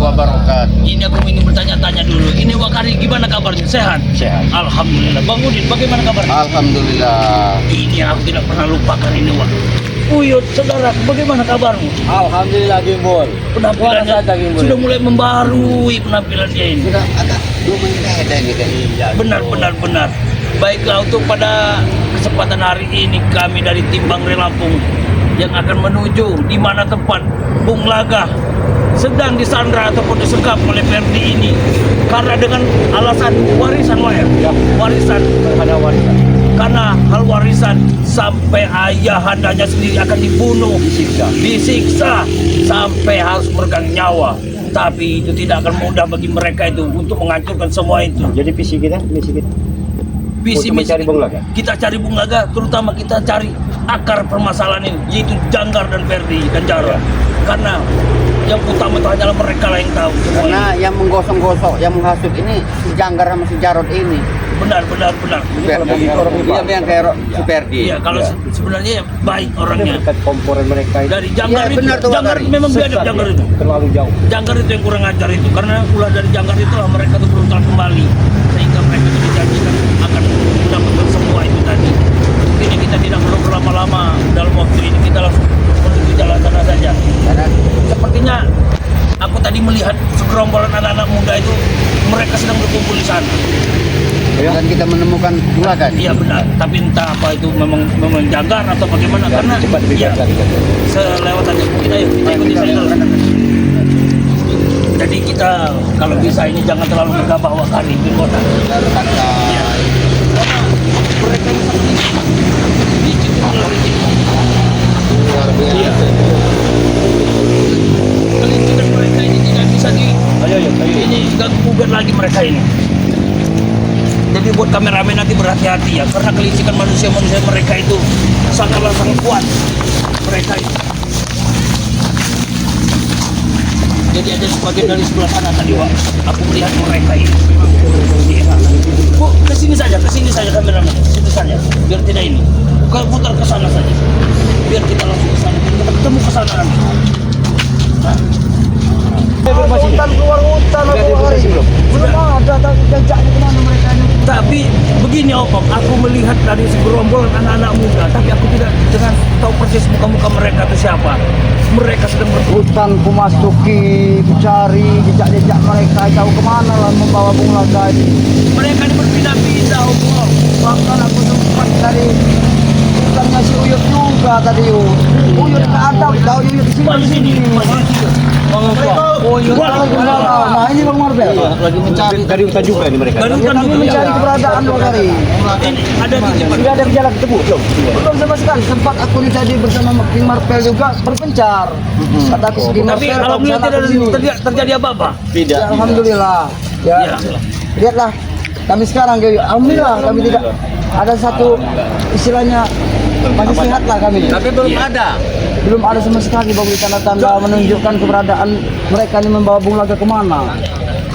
wabarakatuh. Ini aku ingin bertanya-tanya dulu. Ini Wakari gimana kabarnya? Sehat? Sehat. Alhamdulillah. Bang Udin, bagaimana kabarnya? Alhamdulillah. Ini yang aku tidak pernah lupakan ini, Wak. Uyut, saudara, bagaimana kabarmu? Alhamdulillah Gimbul. Penampilannya Puasa, Gimbul. sudah mulai membarui penampilannya ini. Sudah agak lumayan beda ini kan. Benar. Baiklah, untuk pada kesempatan hari ini kami dari tim Bangre Lampung yang akan menuju di mana tempat Bung Laga sedang disandra ataupun disekap oleh Perdi ini karena dengan alasan warisan, Ya. warisan, Ada warisan. karena hal warisan sampai ayahandanya sendiri akan dibunuh, disiksa sampai harus meregang nyawa. Tapi itu tidak akan mudah bagi mereka itu untuk menghancurkan semua itu. Jadi visi kita. Visi Untuk mencari Bung Laga. Kita cari Bung Laga, terutama kita cari akar permasalahan ini, yaitu Janggar dan Perdi dan Jarod. Karena yang utama itu hanyalah mereka lah yang tahu semua Karena ini. yang menggosong-gosok, yang menghasut ini si Janggar sama si Jarod ini. Benar. Dia yang kayak Superdi. Iya, kalau sebenarnya ya baik Ini orangnya. dekat komponen mereka itu Dari Janggar Iya, itu, benar tuh, Janggar Wakari. memang biadab Janggar itu. terlalu jauh. Janggar itu yang kurang ajar itu, karena ulah dari Janggar itulah mereka tuh berusaha kembali sehingga mereka itu dijanjikan akan mendapatkan semua itu tadi. Ini kita tidak perlu berlama-lama dalam waktu ini, kita langsung menuju jalan sana saja. Karena Sepertinya aku tadi melihat segerombolan anak-anak muda itu mereka sedang berkumpul di sana. dan kita menemukan Bung Laga. Iya benar, tapi entah apa itu memang Janggar atau bagaimana karena cepat ya, dibebaskan. selewat aja kita ikuti saja dulu. Jadi kita kalau bisa ini jangan terlalu gegabah Wakari di kota. Ya. Mereka ini sangat licik Luar Iya. biasa. Kelicikan mereka ini tidak bisa Ayo. ini gugat lagi mereka ini. Jadi buat kameramen nanti berhati-hati ya, karena kelicikan manusia mereka itu sangatlah sangat kuat mereka itu. Jadi ada sebagian dari sebelah sana tadi, Wak. Aku melihat mereka ini. Iya. Bu, kesini saja kameramen, sini saja, biar tidak ini. Kau putar ke sana saja, biar kita langsung ke sana. Kita ketemu ke sana nanti. Nah, Hutan keluar hutan. Belum ada jejaknya kemana mereka ini. tapi begini Om, aku melihat dari segerombolan anak-anak muda, tapi aku tidak dengan tahu persis muka-muka mereka itu siapa. Mereka sedang Hutan ku masuki, ku cari jejak-jejak mereka, tahu kemana lah membawa Bung Laga ini. mereka ini berpindah-pindah Om. Bahkan aku sempat dari hutannya si Uyut juga tadi. Uyut ke atap, tahu Uyut di Masih sini. sini. Uyut lagi malam. Nah ini Bang Marbel. Lagi mencari Dari hutan juga ini mereka. Dari Kami hutan juga. mencari keberadaan Wakari. Ini ada di Jepang. Sudah ada gejala ketemu belum? Belum sama sekali. Sempat aku ini tadi bersama King Marvel juga berpencar. Kata aku King Tapi Marvel, alhamdulillah sana tidak ke sini. terjadi apa-apa. Ya, alhamdulillah. Ya. Ya. Lihatlah. Kami sekarang alhamdulillah kami tidak ada satu istilahnya masih sehat lah kami. Tapi belum ada. Belum ada sama sekali bagi tanda-tanda menunjukkan keberadaan mereka ini membawa Bung Laga kemana.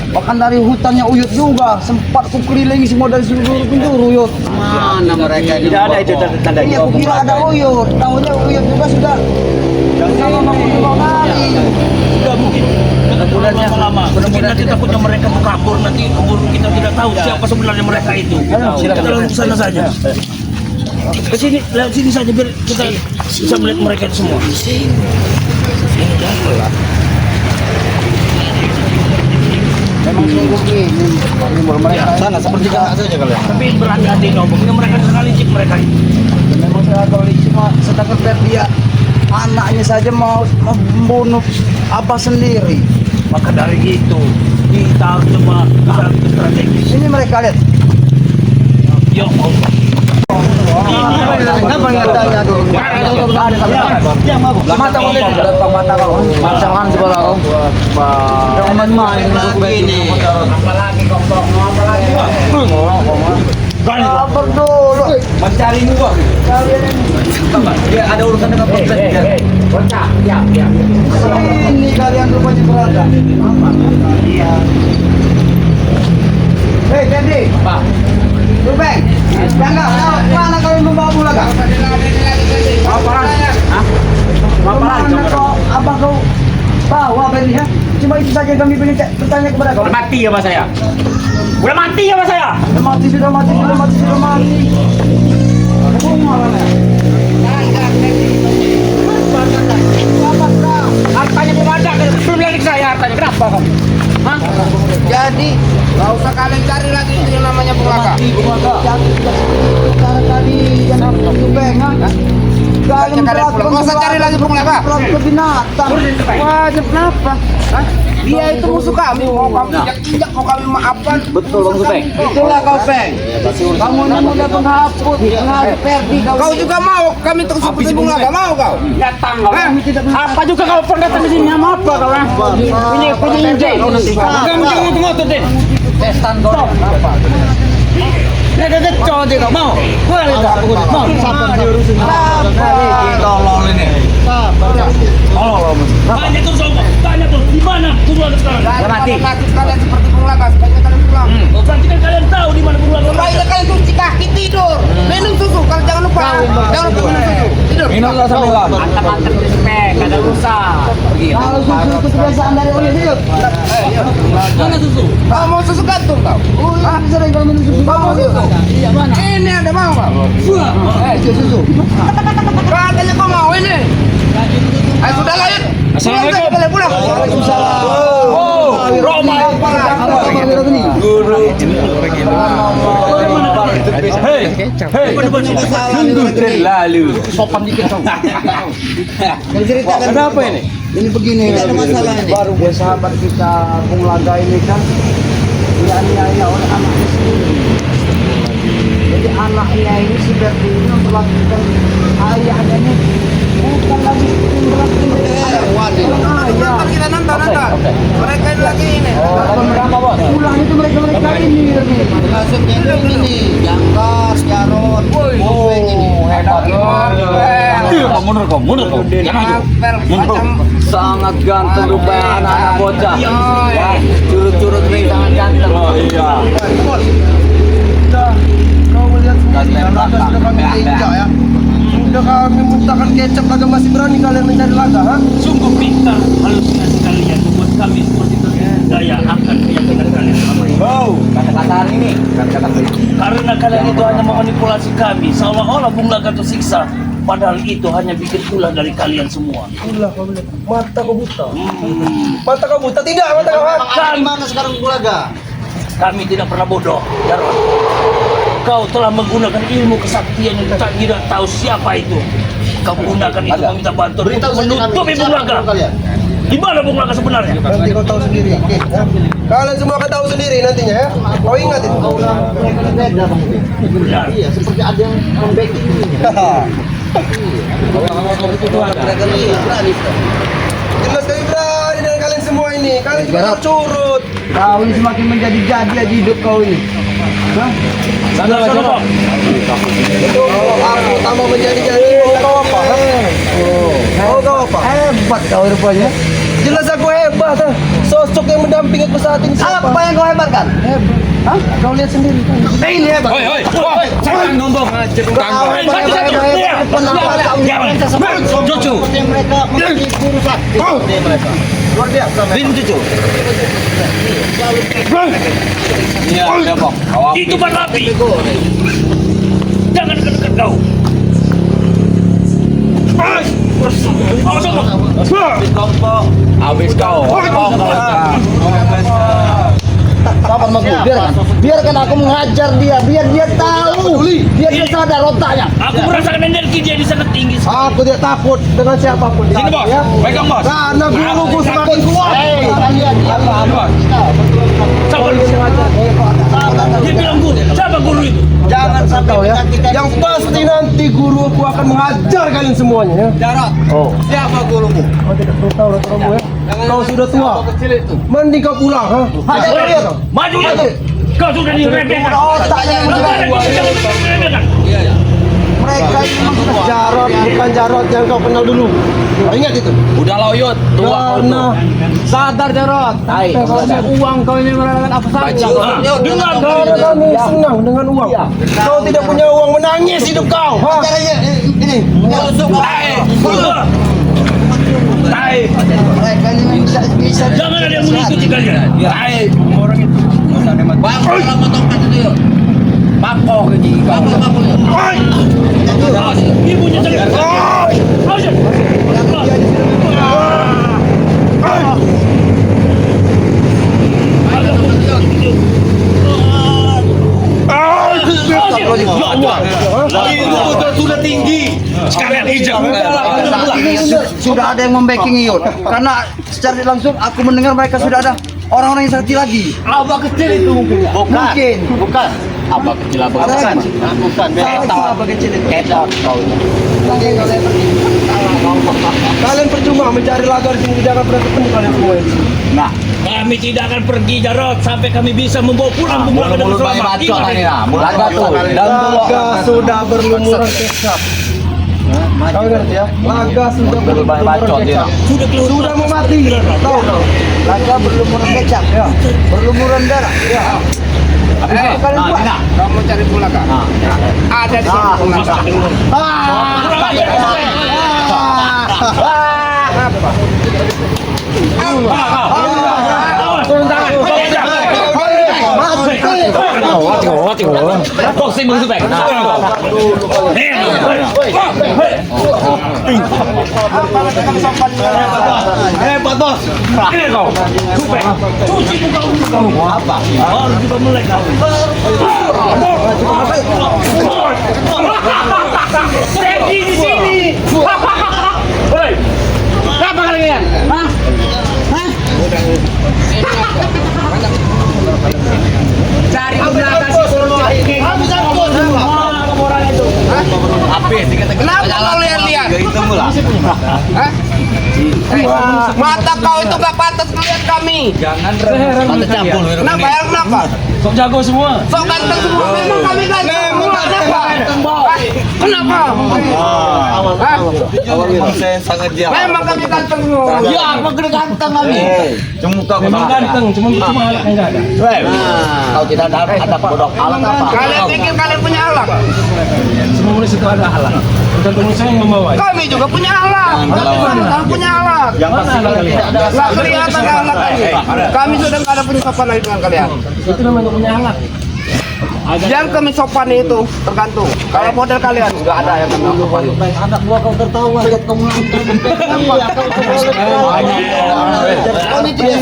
Bahkan dari hutannya Uyut juga sempat ku kelilingi semua dari seluruh penjuru Uyut. Mana mereka ini? Tidak ada itu tanda-tanda. Iya, aku kira ada Uyut. Tahunya Uyut juga sudah sama Bang Wakari. Sudah mungkin lama. Mungkin nanti takutnya mereka tuh kabur, nanti keburu kita tidak tahu siapa sebenarnya mereka itu. Kita langsung ke sana saja. Ke sini, lewat sini saja biar kita bisa melihat mereka itu semua. Memang sungguh ini mereka Sana seperti kakak saja kali ya. Tapi berhati-hati dong, ini mereka sangat licik mereka ini. memang saya kalau cuma sedangkan dia anaknya saja mau membunuh apa sendiri. Maka dari itu kita harus coba bisa strategis. Ini mereka lihat. Ya Allah. Apa yang tanya tuh? Mata kau lihat, datang mata kau. Jangan sebelah kau. Jangan main Begini. Apalagi kompok, apalagi. Sabar dulu. Mencari gua. Dia ada urusan dengan proses. Ini kalian rupanya berada. Hei, Candy. Pak. Rubeng. Jangan, mana kalian membawa bola kak? Apa? Hah? Mana kau? Apa kau Bawa berinya. Cuma itu saja yang kami ingin bertanya kepada kau. Udah mati ya mas saya? Udah mati ya mas saya? Sudah mati, sudah mati, sudah mati, sudah mati. Aku malah. Hartanya belum ada, belum bilang ke saya hartanya. Kenapa kamu? Hah? Jadi nggak usah kalian cari lagi itu yang namanya Bunglaga. Cara tadi yang tubeng, ha? Kalian Kalian pulang. Nggak usah cari lagi Bunglaga. ke binatang. Wah, kenapa? Hah? Dia itu musuh kami, mau kami injak-injak, mau kami maafkan. Betul Bang Supeng. Itulah kau Peng. Kamu ini mudah penghapus, Ferdi kau. Kau juga mau kami terus seperti Bunglaga, mau kau? Datang kau. Kami tidak Apa juga kau pernah datang di sini sama apa kau? Ini injek kau nanti. Kamu jangan ngotot deh. testan kau. Apa? Ini ada kecot deh kau mau? Boleh tak? Mau? Sabar diurusin. Tolong ini. Tanya terus Om, tanya terus di mana Bunglaga sekarang? Mati. Kalian seperti Bunglaga, sebaiknya kalian pulang. Nanti kan kalian tahu di mana Bunglaga. Baiklah kalian cuci kaki tidur, minum susu. Kalau jangan lupa, jangan lupa minum susu. Tidur. Minumlah sampai lama. Mantap-mantap di spek, ada rusak. Kalau susu itu kebiasaan dari orang hidup. Mana susu? Kau mau susu gantung kau? Ah, sering kalau minum susu. Kau mau susu? Iya mana? Ini ada mau kau? Susu. Katanya kau mau ini. Ayo sudah lah yuk. Assalamualaikum. Kalian pulang. Waalaikumsalam. Oh, Roma. Guru. Hei, minggu terlalu. Sopan dikit kau. Kenapa ini? Ini begini. Ada masalah ini. Baru dia sahabat kita Bunglaga ini kan dianiaya oleh anaknya sendiri. Jadi anaknya ini si Ferdi ini memperlakukan ayahnya ini bukan lagi Nonton kita nonton. Mereka ini lagi ini. pulang itu mereka ini. Maksudnya ini nih, Jangkar, Jarot, Hebat. Mundur kau. Jangan maju. Sangat ganteng rupanya anak-anak bocah. Ya, curut-curut nih sangat ganteng. Oh iya. Kau melihat sendiri, laga sudah kami injak ya. Sudah kami muntahkan kecap, laga masih berani kalian mencari laga, ha? Sungguh pintar halusinasi kalian membuat kami seperti tergaya akan keyakinan kalian selama ini. Oh, kata-kata hari ini. Kata-kata Karena kalian itu hanya memanipulasi kami, seolah-olah Bunglaga tersiksa. Padahal itu hanya bikin ulah dari kalian semua. Ulah kau melihat, mata kau buta. Mata kau buta, tidak mata kau, ha? Mana sekarang Bunglaga? Kami tidak pernah bodoh, Jarod. Kau telah menggunakan ilmu kesaktian yang tak tidak tahu siapa itu. Kau gunakan itu meminta bantuan untuk menutupi Bunglaga. Di mana Bunglaga sebenarnya? Nanti kau tahu sendiri. Oke, ya. Kalian semua akan tahu sendiri nantinya ya. Kau ingat itu. Benar. Iya, seperti ada yang membacking ini. Jelas kami berani dengan kalian semua ini. Kalian juga curut. Kau ini semakin menjadi-jadi aja hidup kau ini. Hah? Sana, Pak. Itu aku tambah menjadi-jadi. Kau apa? Kau apa? Hebat kau rupanya. Jelas aku hebat. Ha? Sosok yang mendampingi aku saat ini siapa? Apa yang kau hebatkan? Hebat. Hah? Kau lihat sendiri. Ini hebat. Oi, jangan ngomong. Cucu. Mereka memiliki urusan. Luar biasa. Bin cucu. Iya, ada bang. Itu Pak Rapi. Jangan dekat-dekat kau. Habis kau. Kapan mau biarkan aku mengajar dia, biar dia tahu, biar dia sadar otaknya. Aku merasakan energi dia di sangat tinggi. Aku tidak takut dengan siapapun. Sini bos, Ya. pegang bos. Karena guruku semakin kuat. Siapa? Dia bilang guru. Siapa guru itu? Jangan sampai Ya. Yang pasti nanti guruku akan mengajar kalian semuanya. Ya. Jarot. Oh. Siapa gurumu? Kau tidak perlu tahu Romo ya. Kau sudah tua. Kecil itu. Mending kau pulang, ha? Maju maju. Kau sudah diremehkan. Mereka itu Jarot, bukan Jarot yang kau kenal dulu. Kau ingat itu? Udah loyot, tua Karena sadar Jarot. Uang kau ini merasakan apa saja. Dengar Karena kami senang dengan uang. Kau tidak punya uang, menangis hidup kau. Ha? caranya ini. Tai. Mereka ini bisa Jangan ada yang mengikuti kalian. Tai. Orang itu. Bang, kalau motokan itu yuk. Bako gitu. Bako. Ibunya jangan. Sudah tinggi. Sekarang hijau. sudah ada yang membacking Ion. Karena secara tidak langsung aku mendengar mereka sudah ada orang-orang yang sakti lagi. Abah kecil itu mungkin. Mungkin. Bukan. Abah kecil abah bukan. Bukan. Apa kecil itu? Ketot kau. Kalian percuma mencari lagar di sini, jangan pernah ketemu kalian semua ini. Nah, Kami tidak akan pergi Jarot sampai kami bisa membawa pulang Bung Laga dengan mulut banyak selamat. bacot Ingat ini itu. nah. Laga tuh. Dan Laga sudah berlumuran kecap. Kau ngerti ya? Laga sudah banyak bacot dia. Sudah mau mati. Tahu kau? Laga berlumuran kecap. Ya. Berlumuran darah. Ya. Kamu cari pula kak. Ada di sini pula kak. Kurang ajar kamu. Boxing begitu baik. Hebat bos. Ini kau. Cuci muka kamu. Apa? Baru juga mulai kau. Segi di sini. Hei. Apa kalian? Hah? Hah? Cari belakang orang itu. Kenapa kau lihat-lihat? Itu mula. Mata kau itu gak pantas melihat kami. Mata cabul. Kenapa? Ya, kenapa? Sok jago semua. Sok ganteng semua. Memang kami ganteng. Kenapa? Kenapa? Saya sangat jauh. Memang kami ganteng semua. Ya, apa kena ganteng kami? Memang ganteng, cuma alat yang enggak ada. Kau tidak ada produk alat apa? Kalian pikir kalian punya alat? Semua murid itu ada alat. Tergantung saya yang membawa. Kami juga punya alat. Kami punya alat. Yang mana alat kalian? Nggak kelihatan alat kami. Kami sudah nggak ada punya sopan lagi dengan kalian. Itu namanya punya alat. Yang kami sopan itu tergantung. Kalau model kalian nggak ada yang kami sopan. Anak gua kau tertawa lihat kau menonton. Kami tidak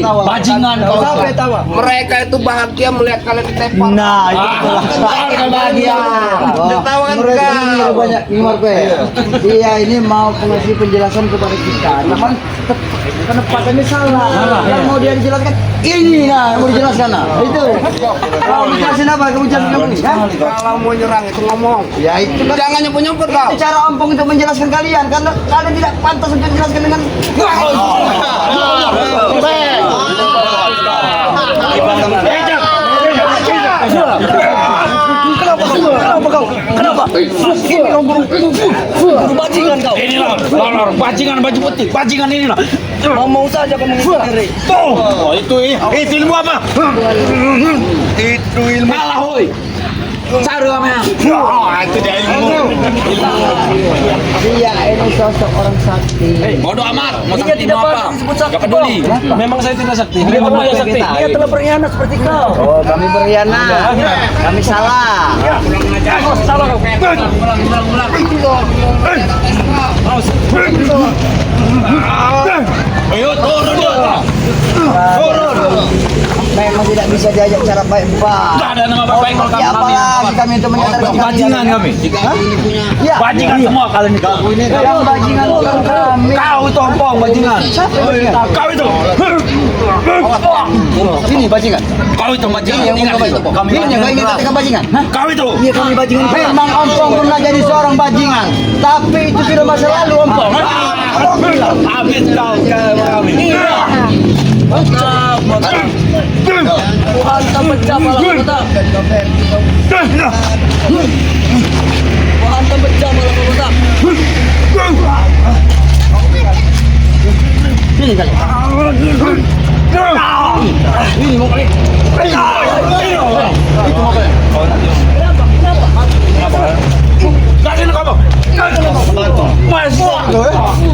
Bajingan kau. Mereka itu bahagia melihat kalian ditepok. Nah, itu bahagia. Tertawakan mereka ini banyak Imar Dia ini mau ngasih penjelasan kepada kita. Cuman penempatannya salah. Yang mau dia dijelaskan ini nah, mau dijelaskan nah. Itu. Kau jelasin apa? Kamu jelasin kamu ini, ha? Kalau mau nyerang itu ngomong. Ya itu kan Jangan nyebut-nyebut kau. itu cara ompong untuk menjelaskan kalian karena kalian tidak pantas untuk menjelaskan dengan Kenapa? Ini bajingan kau. Inilah, bajingan baju putih, bajingan inilah. Ngomong saja kamu sendiri. Oh, itu ilmu apa? Itu ilmu. Kalah, hoi. Saru kami. Itu dia ilmu. Dia ini sosok orang sakti. Bodoh amat, mau sakti mau apa? Gak peduli. Memang saya tidak sakti. Dia memang tidak sakti. Dia telah berkhianat seperti kau. Oh, kami berkhianat. Kami salah. Salah kau. Ulang. Ayo turun dia. Turun. Memang tidak bisa diajak cara baik-baik. Gak ada nama baik kalau Ya kami. apalagi kami itu menyadarkan Bajingan kami. Ya. Bajingan semua kalian itu. Yang bajingan bukan kami. Kau itu ompong bajingan. Siapa yang bajingan? Kau itu. Ini bajingan. Kau itu bajingan. Ini yang Ingat itu. Ini yang kau ingat ketika bajingan. Hah? Kau itu. Iya kami bajingan. Memang ompong pernah jadi seorang bajingan. Tapi itu sudah masa lalu ompong. Habis kau kami. Tuhan tak pecah malah kota. Tuhan tak pecah malah kota. Ini kali. Ini mau kali. Itu mau kali. Kenapa? Gak sini kamu. Masih.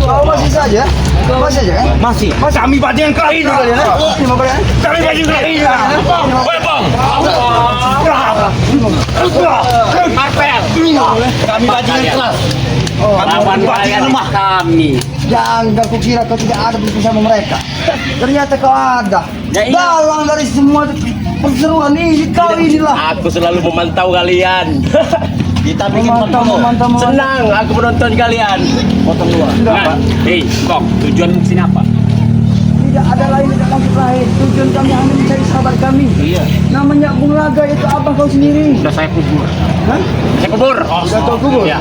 Kau masih saja? Masih aja kan? Masih. Kami bajingan kali ini kalian. Ini mau kalian? Kami bajingan kali ini. Woi, Bang. Marpel. Kami bajingan kelas. Lawan kalian rumah kami. Jangan kau kira kau tidak ada bersama mereka. Ternyata kau ada. Ya, iya. Dalang dari semua perseruan ini kau inilah. Aku selalu memantau kalian. Kita bikin Memantau. senang aku menonton kalian. Potong dua. Hei, kok tujuan sini apa? Tidak ada lain tidak lain. Tujuan kami hanya mencari sahabat kami. Iya. Namanya Bung Laga itu abang kau sendiri. Sudah saya kubur. Hah? Saya kubur. Sudah kau kubur? Ya.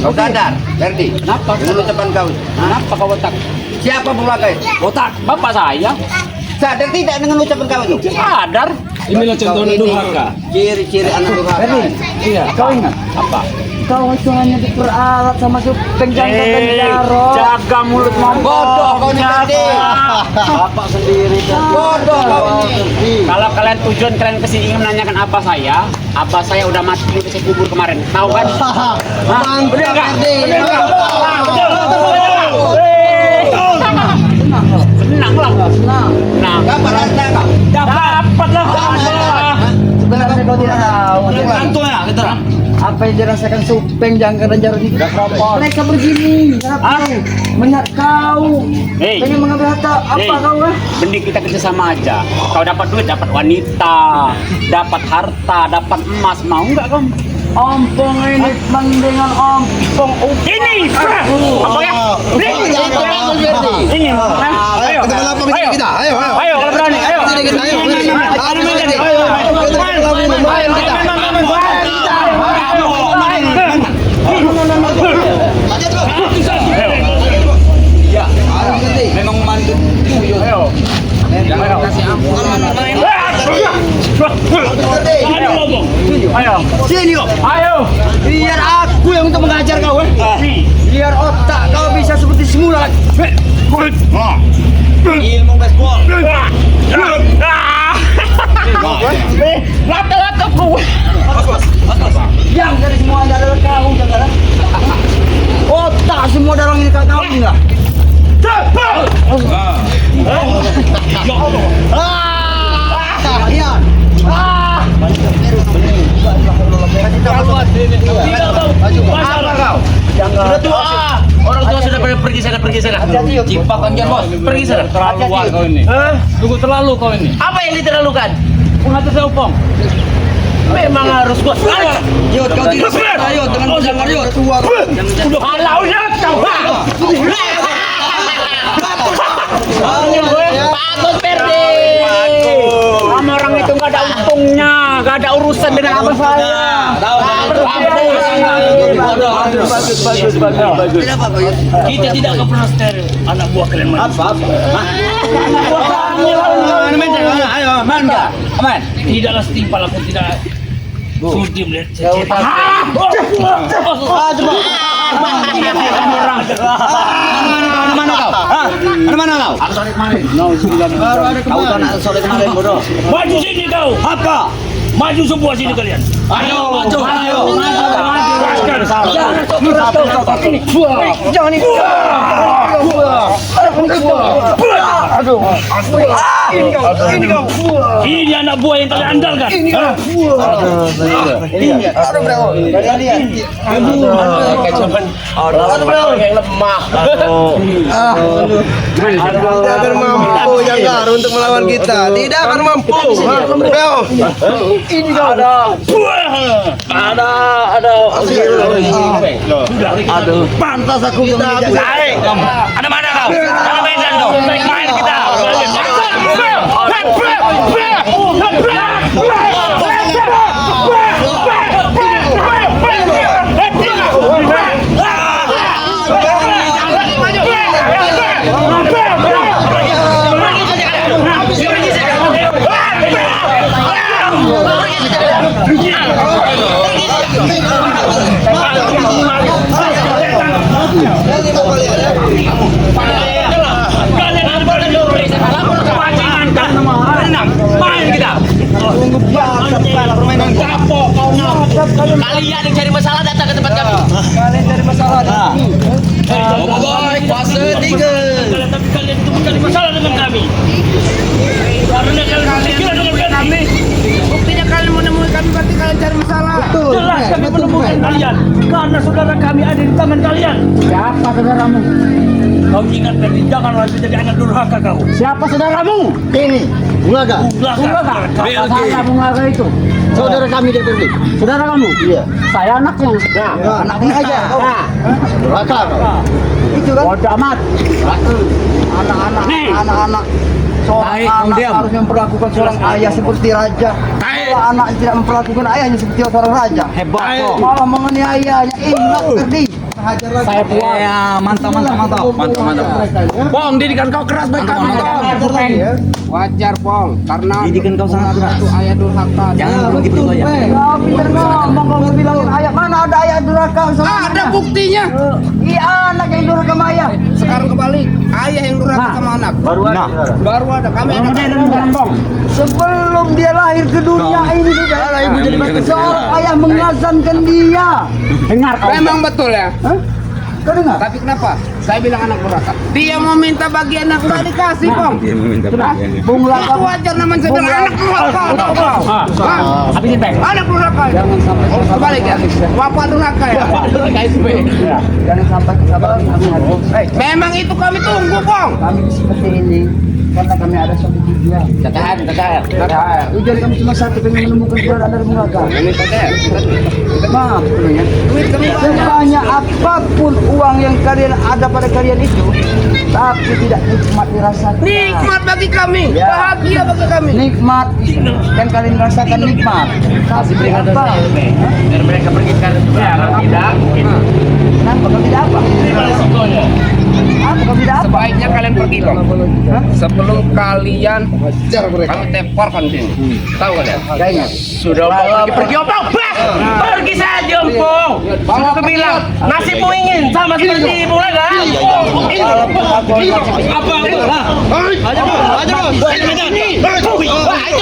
Kau sadar, Ferdi? Kenapa? Dulu depan kau. Kenapa kau otak? Siapa Bung Laga itu? Otak, bapak saya. Sadar tidak dengan ucapan kau itu? Sadar. Inilah contoh durhaka. Ciri-ciri anak durhaka. Ferdi, Iya. kau ingat? Apa? Kau itu hanya diperalat sama supeng jangan dan jarok. Jaga mulut ngomong. Bodoh kau ini Ferdi. Bapak sendiri. Bodoh kau ini. Kalau kalian tujuan kalian kesini ingin menanyakan abah saya udah mati di saya kubur kemarin. Tahu kan? Mantap Ferdi. Senang lah. Senang. Nah, Dapat harta kau. dapat lah. Sebenarnya kau tidak tahu. ya, kita. Apa yang dirasakan supeng jangkar dan jarod itu? Mereka begini, kenapa? Melihat kau, Hei. pengen mengambil harta apa Hei. kau? Mending kita kerjasama aja. Kau dapat duit, dapat wanita, dapat harta, dapat emas. Mau nggak kau? Ompong ini dengan ompong. Ini apa ya? Ini. Ayo. kita. Ayo. Ayo kalau berani. Ayo. Memang mantu. Ayo. Ayo. Sini kau. Ayo. Biar aku yang untuk mengajar kau. Biar otak kau bisa seperti semula. Ilmu baseball. Lata-lata kau. Yang dari semua adalah kau, jangan. Otak semua dalam ini kau ini lah. Kalian. Apa kau? Sudah tua. Orang tua sudah pada pergi sana. Cipakan jangan bos. Pergi sana. Terlaluan kau ini. Tunggu terlalu kau ini. Apa yang diterlalukan? Pengatur saya upong. Memang harus bos. Yud, kau tidak salah, Yud, dengan jangan Yud. Kalau ya kau. Bagus Ferdi. Sama orang itu nggak ada untungnya, nggak ada urusan dengan apa saya. Bagus. Kita tidak akan pernah steril. Anak buah kalian mana? Ayo, mana? Aman. Tidaklah setimpal aku tidak sudi melihat Mana kau? Ada mana kau? Kau tak nak sore kemarin bodoh. Maju sini kau. Apa? Maju semua sini kalian. Ayo, maju. Jangan ini. Ini kau. Ini anak buah yang kalian andalkan. Ini kau. Aduh bro. Lihat. Yang lemah. Tidak akan mampu Jangkar untuk melawan kita. Tidak akan mampu. Bro. Ini kau. Aduh. Pantas aku menjadi. Ada mana kau? Ada medan kau. Main kita. Main kita. Kapok kau nak. Tetap kalian Kalian yang cari masalah datang ke tempat kami. kalian cari masalah. Boy, fase 3. Tapi kalian itu mencari masalah dengan kami. Karena kalian berpikiran dengan kami. Buktinya kalian menemui kami berarti kalian cari masalah. Jelas kami menemukan kalian. Karena saudara kami ada di tangan kalian. Siapa saudaramu? Kau ingat Ferdi, jangan lagi jadi anak durhaka kau. Siapa saudaramu? Ini. Bulaga. Belakang. Kakak saya Bungaga itu. Saudara kami dia Ferdi. Saudara kamu? Iya. Saya anaknya. Anaknya aja. Nah, Durhaka kau. Itu kan bodoh amat. anak-anak seorang anak harus memperlakukan seorang ayah seperti raja. Kalau anak tidak memperlakukan ayahnya seperti seorang raja, Hebat kok. malah menganiayanya. Ingat Ferdi, hajar lagi. Saya puas. Mantap. Bong, didikan kau keras baik kami. Wajar, Pong. Karena Didikan kau sangat keras. itu ayah durhaka. Jangan begitu ya. Pintar ngomong kau bilangin ayah, mana ada ayah durhaka sama Ada anak? buktinya. Iya, anak yang durhaka sama ayah. Sekarang kebalik. Ayah yang durhaka sama anak. Baru ada. Baru ada. Kami ada. Sebelum dia lahir ke dunia ini sudah seorang ayah mengazankan dia. Dengar kau. Memang betul ya. Hah? Kau dengar? Tapi kenapa? Saya bilang anak durhaka. Dia mau minta bagian aku nggak dikasih, Pong. Bung Itu Laka, wajar namanya saya bilang anak durhaka. Tahu kau? Hah? Habisin baik. Anak durhaka. jangan sampai Oh, kebalik ya. Bapak durhaka ya. jangan sampai kesabaran kami habis. Memang itu kami tunggu, Pong. Kami seperti ini karena kami ada suatu tujuan. Tujuan kami cuma satu, pengen menemukan keberadaan dari Bung Laka. Ini TTR. Maaf, ya. Duit kami Sebanyak apapun uang yang kalian ada pada kalian itu, tapi tidak nikmat dirasakan. nikmat bagi kami. Ya. Bahagia bagi kami. Nikmat yang kalian rasakan nikmat. Tapi apa? Biar mereka pergi sekarang juga. Kalau tidak, mungkin. Kenapa kau tidak apa? Apa kau tidak apa? Sebaiknya kalian pergi, Bang. Hah? Sebelum kalian kami teporkan sini. Tahu kalian? Kayaknya. Sudah mau pergi Opong. Pergi saja, Empong. Sudah aku bilang, nasibmu ingin sama seperti ibu Laga. Apa? Aja bos. Ayo,